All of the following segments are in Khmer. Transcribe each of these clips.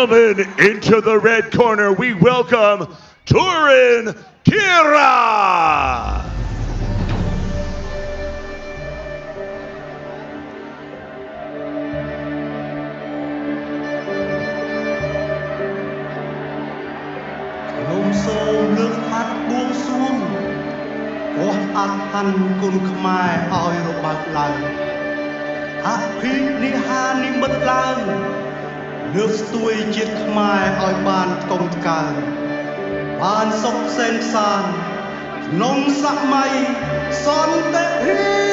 gentlemen, into the red corner, we welcome Turin Kira. Nôm xô nước hát buông xuống có ác hành cùng khmai oi rồi bạc lại hát khí ni ha ni mất lang nước tuôi chiết khmai oi bàn công cài bàn sốc sen sàn nông sắc mây son tết hiếp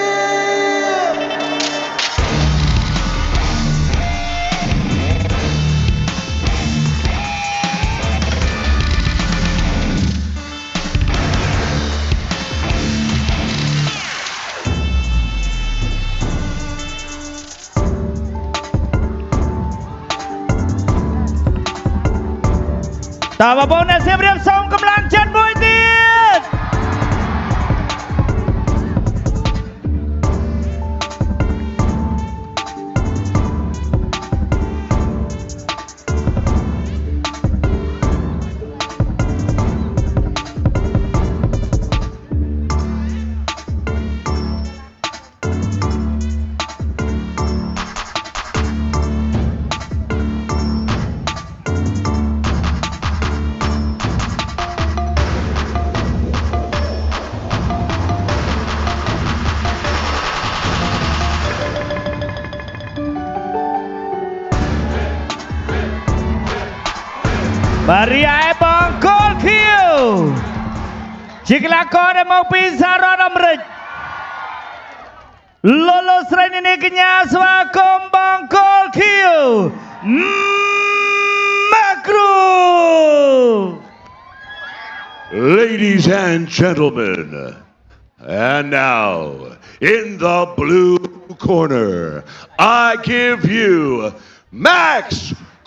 តើបងប្អូនអ្នកសៀមរាបសូមកម្លាំងចិត្តមួយទៀត បាទរីឯបងកូលខៀវជាកីឡាករដែលមកពីសហរដ្ឋអាមេរិកលោកស្រីនាងកញ្ញាស្វាគមន៍បងកូលខៀវម៉ាគ្រូ Ladies and gentlemen, and now in the blue corner, I give you Max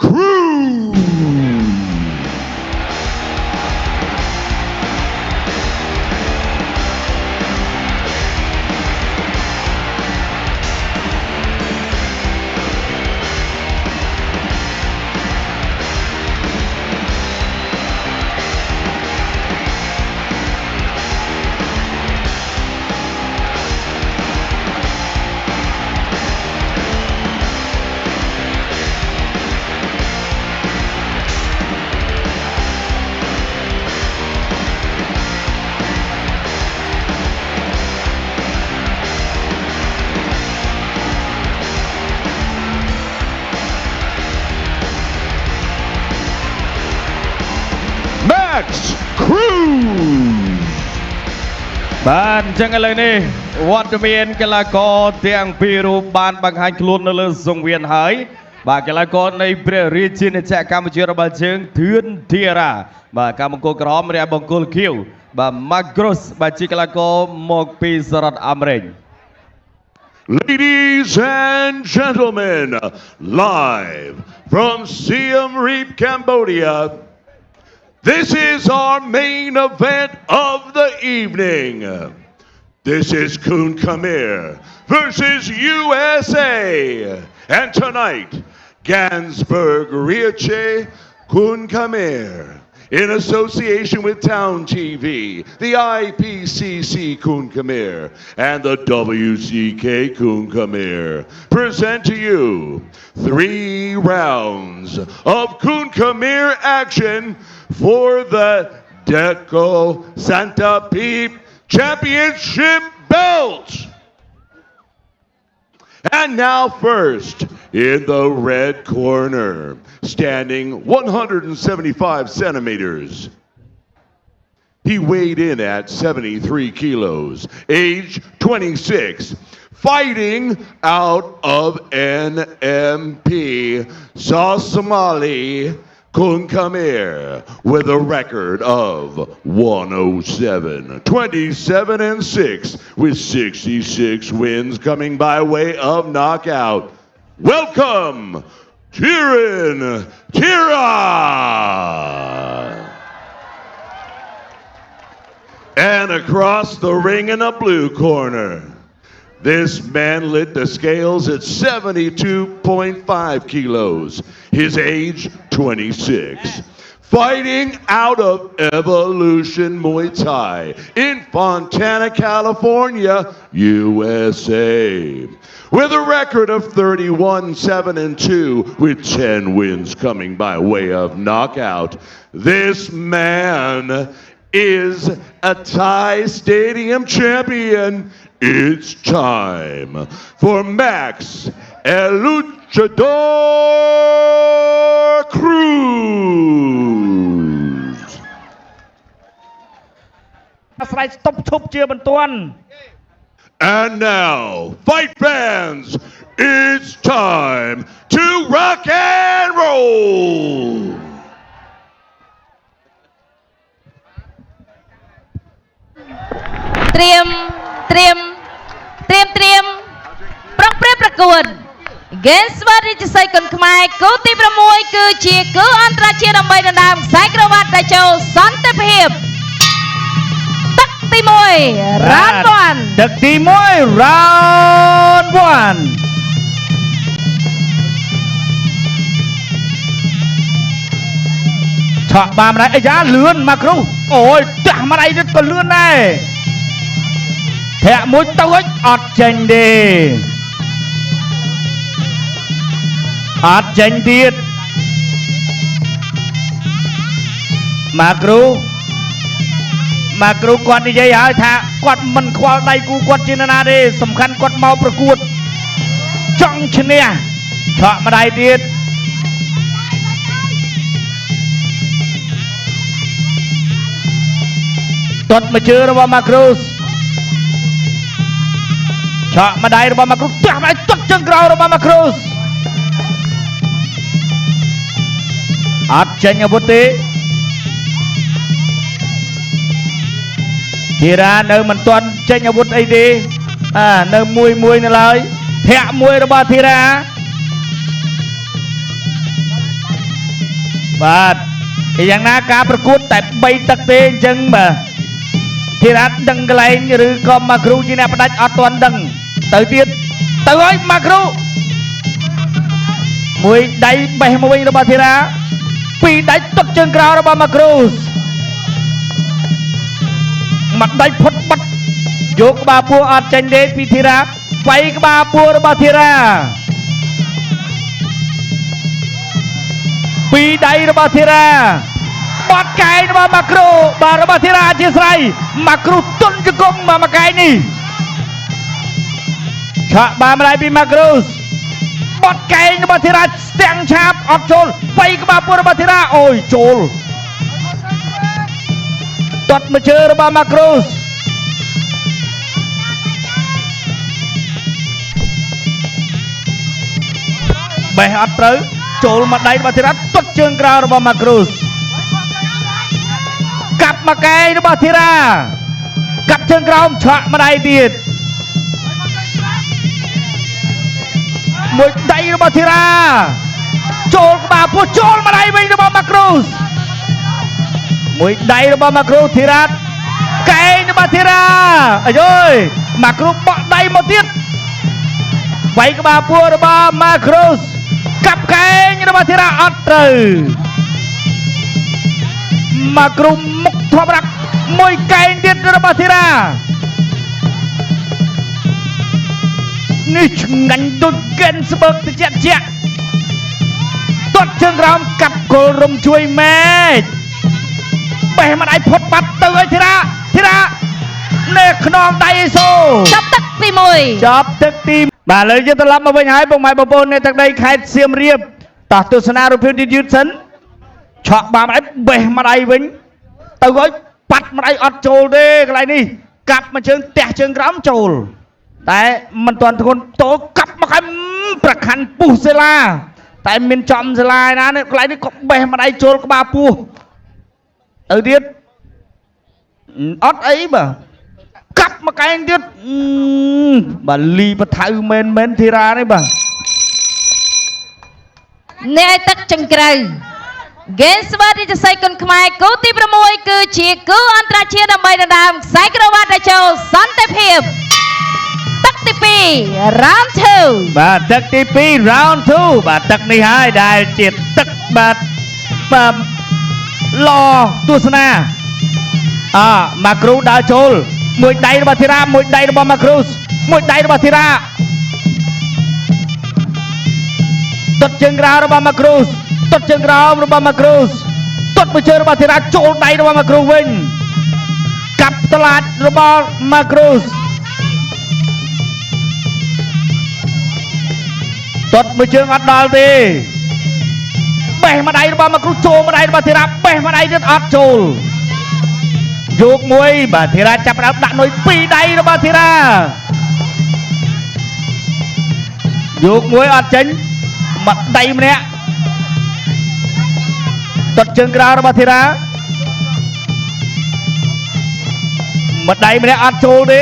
Cruz. Max Cruz បាទអញ្ចឹងឥឡូវនេះវត្តមានកីឡាករទាំងពីររូបបានបង្ហាញខ្លួននៅលើសង្វៀនហើយបាទកីឡាករនៃព្រះរាជាណាចក្រកម្ពុជារបស់យើងធឿនធីរ៉ាបាទកម្មបង្គោលក្រមរាបង្គោលខៀវបាទ Magros បាទជាកីឡាករមកពីសហរដ្ឋអាមេរិក Ladies and gentlemen, live from Siem Reap, Cambodia, this is our main event of the evening. This is Kun Khmer versus USA. And tonight, Gansberg Rieche Kun Khmer, in association with Town TV, the IPCC Kun Khmer, and the WCK Kun Khmer, present to you 3 rounds of Kun Khmer action for the Deco Santa Peep Championship belt. And now first, in the red corner, standing 175 centimeters. He weighed in at 73 kilos, age 26, fighting out of NMP, Somali Kun Khmer, with a record of 107, 27 and 6, with 66 wins coming by way of knockout. Welcome, Turin Kira! And across the ring in the blue corner, This man lit the scales at 72.5 kilos. His age, 26. Fighting out of Evolution Muay Thai in Fontana, California, USA. With a record of 31-7-2 with 10 wins coming by way of knockout, this man is a Thai Stadium champion. It's time for Max El Luchador Cruz. And now, fight fans, it's time to rock and roll. เตรียมប្រឹងប្រកួត Games វ៉ារីជ័យគុនខ្មែរគូទី6គឺជាគូអន្តរជាតិដើម្បីដណ្ដើមខ្សែក្រវ៉ាត់ដែលចូលសន្តិភាពទឹកទី1 Round 1 ទឹកទី1 Round 1 ឆក់បានម្ដងអាយ៉ាលឿនមកគ្រូអូយចាស់ម្ដងទៀតក៏លឿនដែរធាក់មួយទៅអត់ចេញទេអត់ចេញទៀតមកគ្រូគាត់និយាយហើយថាគាត់មិនខ្វល់ដៃគូគាត់ជាណាទេសំខាន់គាត់មកប្រកួតចង់ឈ្នះឆក់ម្ដាយទៀតទាត់មកជើងរបស់ម៉ាគ្រូសឆក់ម្ដាយរបស់ម៉ាគ្រូសទះម្ដាយទាត់ជើងក្រោយរបស់ម៉ាគ្រូសអត់ចេញអាវុធទេធីរ៉ានៅមិនទាន់ចេញអាវុធអីទេនៅមួយនៅឡើយធាក់មួយរបស់ធីរ៉ាបាទយ៉ាងណាការប្រកួតតែ3ទឹកទេអញ្ចឹងបាទធីរ៉ាដឹងកន្លែងឬក៏ម៉ាគ្រូជាអ្នកផ្ដាច់អត់ទាន់ដឹងទៅទៀតទៅហើយម៉ាគ្រូមួយដៃបេះមកវិញរបស់ធីរ៉ាពីរដៃទុកជើងក្រោយរបស់ម៉ាគ្រូសមកដៃផុតបាត់យកក្បាលពោះអត់ចេញទេពីធីរ៉ាវាយក្បាលពោះរបស់ធីរ៉ាពីរដៃរបស់ធីរ៉ាបាត់កែងរបស់ម៉ាគ្រូបាទរបស់ធីរ៉ាអធិស្ឋានម៉ាគ្រូទុនជង្គង់មកកែងនេះឆក់បានម្ដាយពីម៉ាគ្រូសបាត់កែងរបស់ធីរ៉ាស្ទាំងឆាបអត់ចូលវាយក្បាលពោះរបស់ធីរ៉ាអូយចូលទាត់មកជើងរបស់ម៉ាគ្រូសបេះអត់ត្រូវចូលមកដៃរបស់ធីរ៉ាទាត់ជើងក្រោយរបស់ម៉ាគ្រូសកាប់មកកែងរបស់ធីរ៉ាកាប់ជើងក្រោមឆក់ម្ដាយទៀតមួយដៃរបស់ធីរ៉ាចូលក្បាលពោះចូលម្ដាយវិញរបស់ម៉ាគ្រូសមួយដៃរបស់ម៉ាគ្រូធីរ៉ាកែងរបស់ធីរ៉ាអាយអើយម៉ាគ្រូបក់ដៃមកទៀតវាយក្បាលពោះរបស់ម៉ាគ្រូសកាប់កែងរបស់ធីរ៉ាអត់ត្រូវម៉ាគ្រូមុខធម្មតាមួយកែងទៀតរបស់ធីរ៉ានេះឆ្ងាញ់ដូចកេនស្បឺកតិចទាត់ជើងក្រោមកាប់គល់រំជួយមេឃបេះម្ដាយផុតបាត់ទៅឲ្យធីរ៉ានេះខ្នងដៃអេសូចាប់ទឹកទី1ចាប់ទឹកទីបាទលើយើងត្រឡប់មកវិញហើយបងប្អូននៅទឹកដីខេត្តសៀមរាបតោះទស្សនារូបភាពយឺតសិនឆក់បានម្ដាយបេះម្ដាយវិញទៅឲ្យប៉ាត់ម្ដាយអត់ចូលទេកន្លែងនេះកាប់មកជើងទះជើងក្រោមចូលតែមិនទាន់ធ្ងន់តោកាប់មកឲ្យប្រខាន់ពុះសេឡាតែមានចំសេឡាណានេះកន្លែងនេះក៏បេះម្ដាយចូលក្បាលពោះទៅទៀតអត់អីបាទកាប់មកកែងទៀតបាទលីបថៅមែនធីរ៉ានេះបាទអ្នកឲ្យទឹកចង្ក្រៅ Games វ៉ារីជ័យគុនខ្មែរគូទី6គឺជាគូអន្តរជាតិដើម្បីដណ្ដើមខ្សែក្រវ៉ាត់ដែលចូលសន្តិភាពទឹក ទី2 round 2 បាទទឹកទី2 round 2បាទទឹកនេះហើយដែលជាទឹកបាទឡទស្សនាមកគ្រូដើរចូលមួយដៃរបស់ធីរ៉ាមួយដៃរបស់មកគ្រូមួយដៃរបស់ធីរ៉ាទត់ជើងក្រោមរបស់មកគ្រូទត់ជើងក្រោមរបស់មកគ្រូទត់មួយជើងរបស់ធីរ៉ាចូលដៃរបស់មកគ្រូវិញកាប់តឡាចរបស់មកគ្រូទត់មួយជើងអត់ដល់ទេបេះម្ដាយរបស់មកគ្រូចូលម្ដាយរបស់ធីរ៉ាបេះម្ដាយទៀតអត់ចូលយកមួយបាទធីរ៉ាចាប់ដើមដាក់នុយពីរដៃរបស់ធីរ៉ាយកមួយអត់ចេញមកដៃម្នាក់ទត់ជើងក្រោមរបស់ធីរ៉ាមកដៃម្នាក់អត់ចូលទេ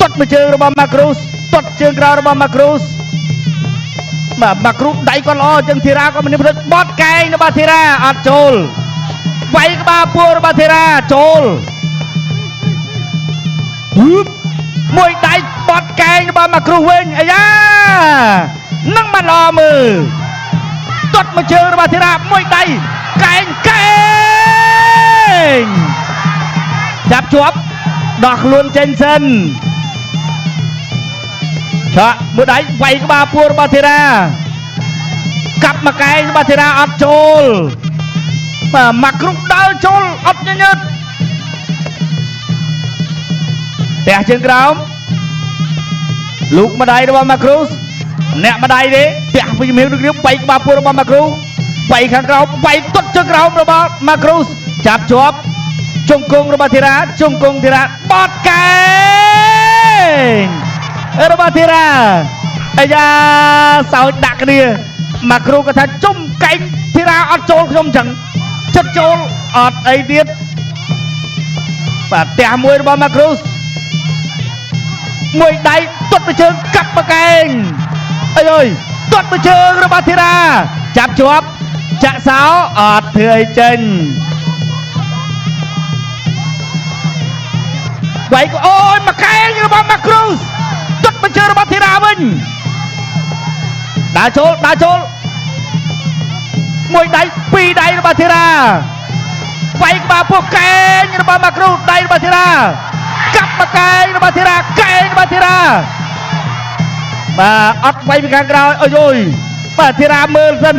ទត់មួយជើងរបស់ម៉ាគ្រូសទត់ជើងក្រោមរបស់ម៉ាគ្រូសមកគ្រូដៃក៏ល្អចឹងធីរ៉ាក៏មានព្រឹកបត់កែងរបស់ធីរ៉ាអត់ចូលវាយក្បាលពួររបស់ធីរ៉ាចូលមួយដៃបត់កែងរបស់មកគ្រូវិញអាយ៉ានឹងមិនល្អមើលទាត់មួយជើងរបស់ធីរ៉ាមួយដៃកែងចាប់ជាប់ដោះខ្លួនចេញសិនឆាក់មួយដៃវាយក្បាលពួររបស់ធីរ៉ាកាប់មកកែងរបស់ធីរ៉ាអត់ចូលមកគ្រូដើរចូលអត់ញញឹតផ្ទះជើងក្រោមលូកម្ដាយរបស់ម៉ាគ្រូសអ្នកម្ដាយទេផ្ទះវិមានដូចគ្នាបែកក្បាលពួររបស់ម៉ាគ្រូបែកខាងក្រោមបែកទុតជើងក្រោមរបស់ម៉ាគ្រូសចាប់ជាប់ជង្គង់របស់ធីរ៉ាជង្គង់ធីរ៉ាបត់កែងរបស់ធីរ៉ាអាយ៉ាសោចដាក់គ្នាម៉ាគ្រូក៏ថាជុំកែងធីរ៉ាអត់ចូលខ្ញុំចឹងចិត្តចូលអត់អីទៀតបាទផ្ទះមួយរបស់ម៉ាគ្រូសមួយដៃទាត់មួយជើងកាប់មកកែងអើយទាត់មួយជើងរបស់ធីរ៉ាចាប់ជាប់ចាក់សោអត់ធ្វើអីចេញវាយក៏អូយមកកែងរបស់ម៉ាគ្រូសទាត់មួយជើងរបស់ធីរ៉ាវិញដើរចូលមួយដៃពីរដៃរបស់ធីរ៉ាវាយក្បាលពោះកែងរបស់ម៉ាគ្រូសដៃរបស់ធីរ៉ាកាប់មកកែងរបស់ធីរ៉ាកែងរបស់ធីរ៉ាបាទអត់វាយពីខាងក្រោយអើយបាទធីរ៉ាមើលសិន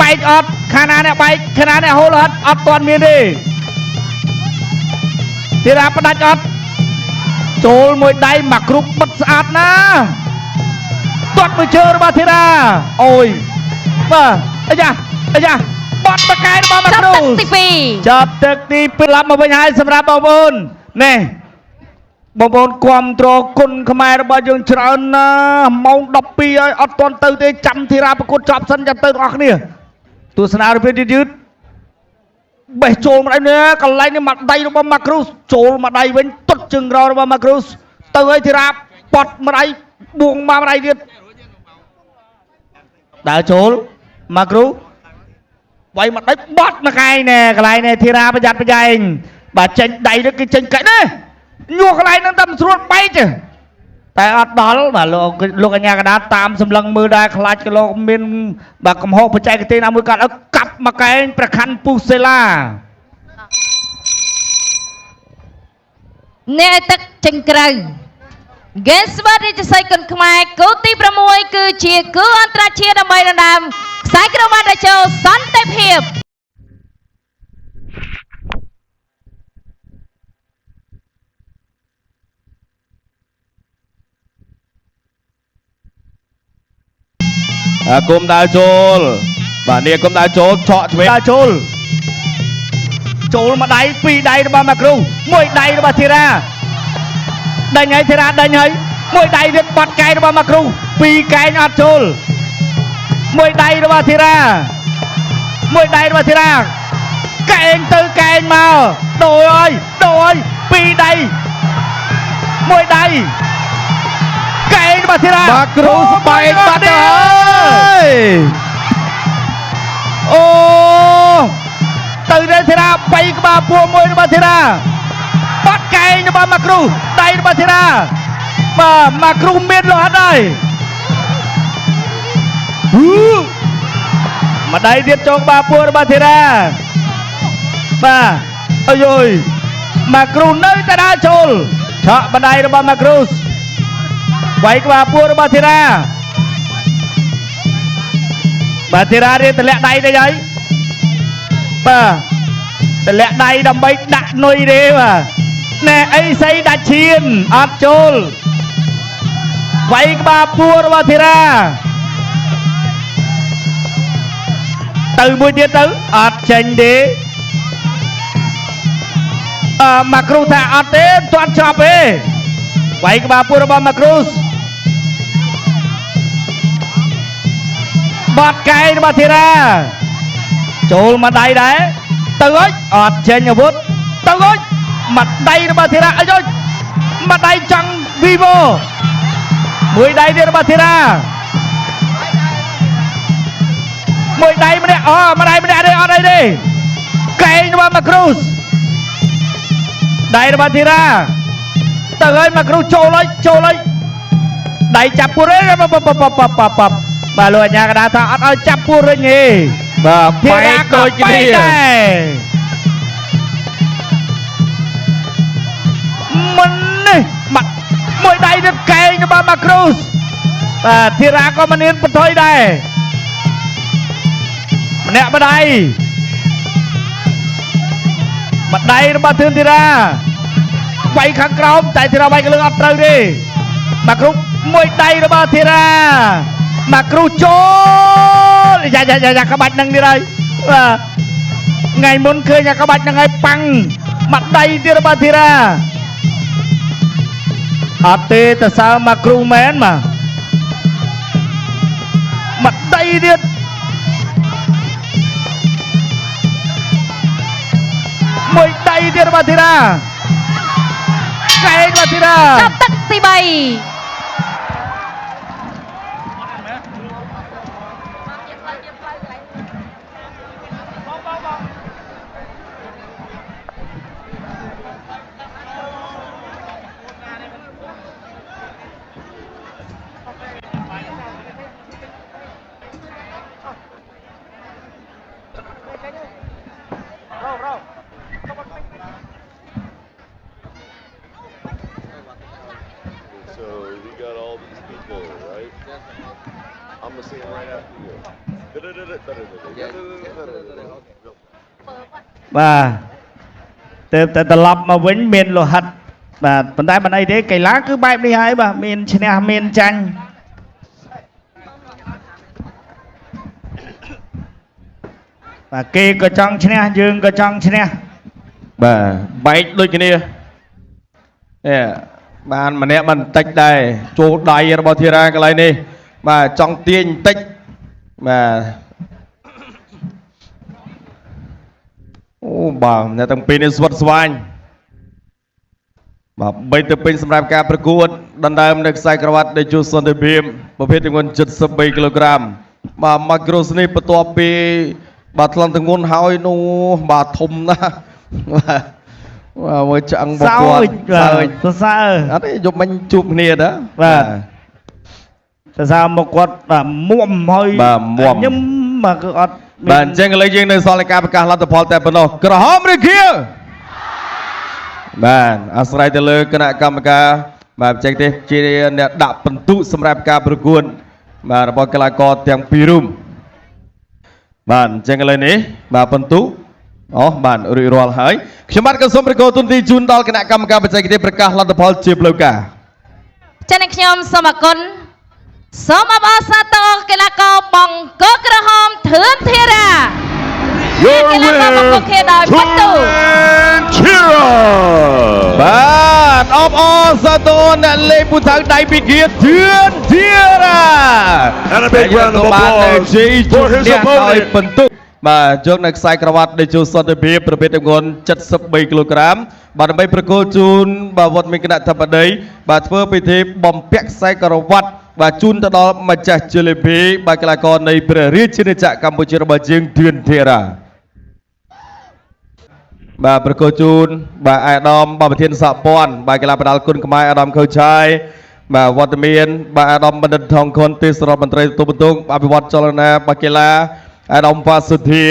បែកអត់ខាងណាអ្នកបែកខាងណាអ្នកហូលអត់ទាន់មានទេធីរ៉ាផ្ដាច់អត់ចូលមួយដៃមកគ្រូបិទស្អាតណាទាត់មួយជើងរបស់ធីរ៉ាអូយបាទអាយ៉ាបត់មកកែងរបស់មកគ្រូចាប់ទឹកទី2ឡាប់មកវិញហើយសម្រាប់បងប្អូននេះបងប្អូនគ្រប់គ្រងគុណខ្មែររបស់យើងច្រើនណាម៉ោង12ហើយអត់ទាន់ទៅទេចាំធីរ៉ាប្រកួតចប់សិនចាំទៅទាំងអស់គ្នាទស្សនារបៀបយឺតបេះចូលម្ដាយនេះកន្លែងនេះមកដៃរបស់ម៉ាគ្រូសចូលមកដៃវិញទត់ជើងក្រោមរបស់ម៉ាគ្រូសទៅឲ្យធីរ៉ាបត់ម្ដាយបួងមកម្ដាយទៀតដើរចូលម៉ាគ្រូវាយមកដៃបត់មកកែងណែកន្លែងនេះធីរ៉ាប្រយ័ត្នប្រយែងបាទចេញដៃនេះគឺចេញកែណាញួរកន្លែងហ្នឹងតែមិនស្រួលបែកទេតែអត់ដល់បាទលោកអញ្ញាកណ្ដាលតាមសម្លឹងមើលដែរខ្លាចក៏លោកមានបាទកំហុសបច្ចេកទេសណាមួយកាត់ឲ្យកាប់មកកែងប្រខាន់ពុះសេឡាអ្នកទឹកចេញក្រៅ Games បាត់រាជសីគុនខ្មែរគូទី6គឺជាគូអន្តរជាតិដើម្បីដណ្ដើមខ្សែក្រវ៉ាត់ដែលចូលសន្តិភាពគុំដើរចូលបាទនេះគុំដើរចូលឆក់ឆ្វេងដើរចូលមកដៃពីរដៃរបស់ម៉ាគ្រូមួយដៃរបស់ធីរ៉ាដេញហើយធីរ៉ាដេញហើយមួយដៃទៀតបត់កែងរបស់ម៉ាគ្រូពីរកែងអត់ចូលមួយដៃរបស់ធីរ៉ាកែងទៅកែងមកដូរហើយពីរដៃមួយដៃកែងរបស់ធីរ៉ាម៉ាគ្រូស្បែកបាត់ហើយអូទៅដល់ធីរ៉ាបែកក្បាលពួរមួយរបស់ធីរ៉ាបាត់កែងរបស់ម៉ាគ្រូដៃរបស់ធីរ៉ា mà kêu miên lo hết đây mà đây tiếp trong ba pua ba thế ra ba ôi rồi mà kêu nơi ta đã trôi chợ bên đây ba mà kêu vậy ba pua ba thế ra đi từ lẹ đây đây đấy ba từ lẹ đây đâm bay đặt nuôi đi mà nè ấy xây đặt chiên áp trôi vậy ba pua ba thế ra từ buổi tiết tới áp tranh đi Macru tha áp thế toàn chọc ấy vậy ba pua ba Macru bọt cây ba thế ra trôi mà đây đấy từ ấy áp tranh ở vút từ ấy mặt đây ba thế ra ấy rồi mặt đây chẳng vivo mùi đây đi ba thế ra mùi đây mà đây ở đây đi cây nó ba Cruz đây nó ba thế ra từ ấy mà Cruz trôi lấy đây chắp pua đấy bà lùi nhà cái đá thọ ở chắp pua đấy nhỉ bà bay đôi bay đây mình này mặt mùi đây được cây nó ba Cruz thì ra có mình yên bật thôi đây nè bên đây mặt đây nó ba thương thì ra bay kháng crom tại thì ra bay cái lưng ấp trâu đi mà Cruz mùi đây nó ba thì ra mà Cruz chốt dạ các bạn nâng đi đây ngày muốn khơi nhà các bạn nâng ngay băng mặt đây thì nó ba thì ra tê tại sao mà Cruz mến mà mặt đây đi mùi đây đi ba thì ra cây ba thì ra Sắp tắt thì bay So we got all these people, right? I'm gonna say it right after you. បាទទៅត្រឡប់មកវិញមានលោហិតបាទប៉ុន្តែមិនអីទេកីឡាគឺបែបនេះហើយបាទមានឈ្នះមានចាញ់បាទគេក៏ចង់ឈ្នះយើងក៏ចង់ឈ្នះបាទបែកដូចគ្នាបានម្នាក់បន្តិចដែរចូលដៃរបស់ធីរ៉ាកន្លែងនេះបាទចង់ទាញបន្តិចបាទអូបាទអ្នកទាំងពីរនេះស្វិតស្វាញបាទបីទៅពេញសម្រាប់ការប្រកួតដណ្ដើមនៅខ្សែក្រវ៉ាត់ដែលជួសន្តិភាពប្រភេទទម្ងន់73គីឡូក្រាមបាទម៉ាក្រូសនេះបន្ទាប់ពីបាទថ្លង់ទម្ងន់ហើយនោះបាទធំណាស់បាទមើលឆ្អឹងបបគាត់សើចអត់ទេយប់មិញជួបគ្នាតាបាទសើចមកគាត់បាទមុំហើយបាទមុំខ្ញុំមកគឺអត់បាទអញ្ចឹងឥឡូវយើងនៅសល់ការប្រកាសលទ្ធផលតែប៉ុណ្ណោះក្រហមឬខៀវបាទអាស្រ័យទៅលើគណៈកម្មការបាទបច្ចេកទេសជាអ្នកដាក់ពិន្ទុសម្រាប់ការប្រកួតបាទរបស់កីឡាករទាំងពីររូបបាទអញ្ចឹងឥឡូវនេះបាទពិន្ទុបាទរួចរាល់ហើយខ្ញុំបាទក៏សូមប្រកោទុនទីជូនដល់គណៈកម្មការបច្ចេកទេសប្រកាសលទ្ធផលជាផ្លូវការចា៎ខ្ញុំសូមអរគុណសូមអបអរសាទរកីឡាករបង្គោលក្រហមធឿនធីរ៉ា Your winner, Chira. បាទអបអរសាទរអ្នកលេងពូថៅដៃពីគាធឿនធីរ៉ា And a big round of applause for his opponent. បន្ទុកបាទយកនៅខ្សែក្រវ៉ាត់ដែលជួសន្តិភាពប្រភេទទម្ងន់73គីឡូក្រាមបាទដើម្បីប្រកួតជូនបាទវត្តមានគណៈធិបតីបាទធ្វើពិធីបំពាក់ខ្សែក្រវ៉ាត់បាទជូនទៅដល់ម្ចាស់ជលីបាទកីឡាករនៃព្រះរាជាណាចក្រកម្ពុជារបស់យើងធឿនធីរ៉ាបាទប្រកួតជូនបាទអាដាមបាទប្រធានសហព័ន្ធបាទកីឡាបដាល់គុណខ្មែរអាដាមខូឆាយ បាទវត្តមានបាទអាដាមបណ្ឌិតថងខុនទេសរដ្ឋមន្ត្រីទូបន្ទុកអភិវឌ្ឍចលនាបាកីឡាអាដាមវ៉ាសុធា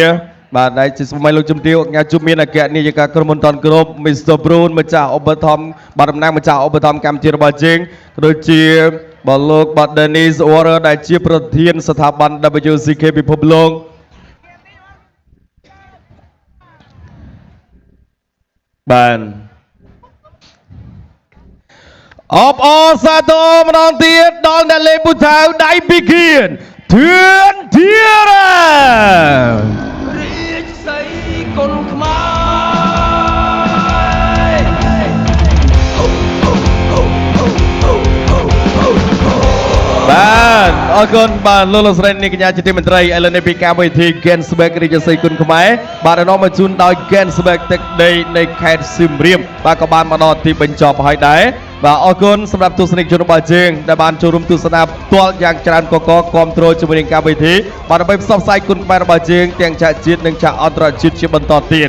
បាទដែលជាសម័យលោកជំទាវអញ្ញាជុំមានអគ្គនាយិកាក្រុមហ៊ុនតនគ្រប់ Mr. Brown ម្ចាស់ឧបត្ថម្ភបាទតំណាងម្ចាស់ឧបត្ថម្ភកម្ពុជារបស់យើងក៏ដូចជាបាទលោកបាទ Dennis Warrer ដែលជាប្រធានស្ថាប័ន WCK ពិភពលោកបានអបអរសាទរម្ដងទៀតដល់អ្នកលេងពូថៅដៃពីគៀនធឿនធារារាជសីគុណខ្មែរបាទអរគុណបាទលោកស្រីនាងកញ្ញាជាទីមេត្រីឥឡូវនេះពីកម្មវិធី Gensberg រាជសីគុណខ្មែរបាទនាំមកជូនដោយ Gensberg ទឹកដីនៃខេត្តសៀមរាបបាទក៏បានមកដល់ទីបញ្ចប់ហើយដែរបាទអរគុណសម្រាប់ទស្សនិកជនរបស់យើងដែលបានចូលរួមទស្សនាផ្ទាល់យ៉ាងច្រើនកកគាំទ្រជាមួយនឹងកម្មវិធីបាទដើម្បីផ្សព្វផ្សាយគុណខ្មែររបស់យើងទាំងចាក់ជាតិនិងចាក់អន្តរជាតិជាបន្តទៀត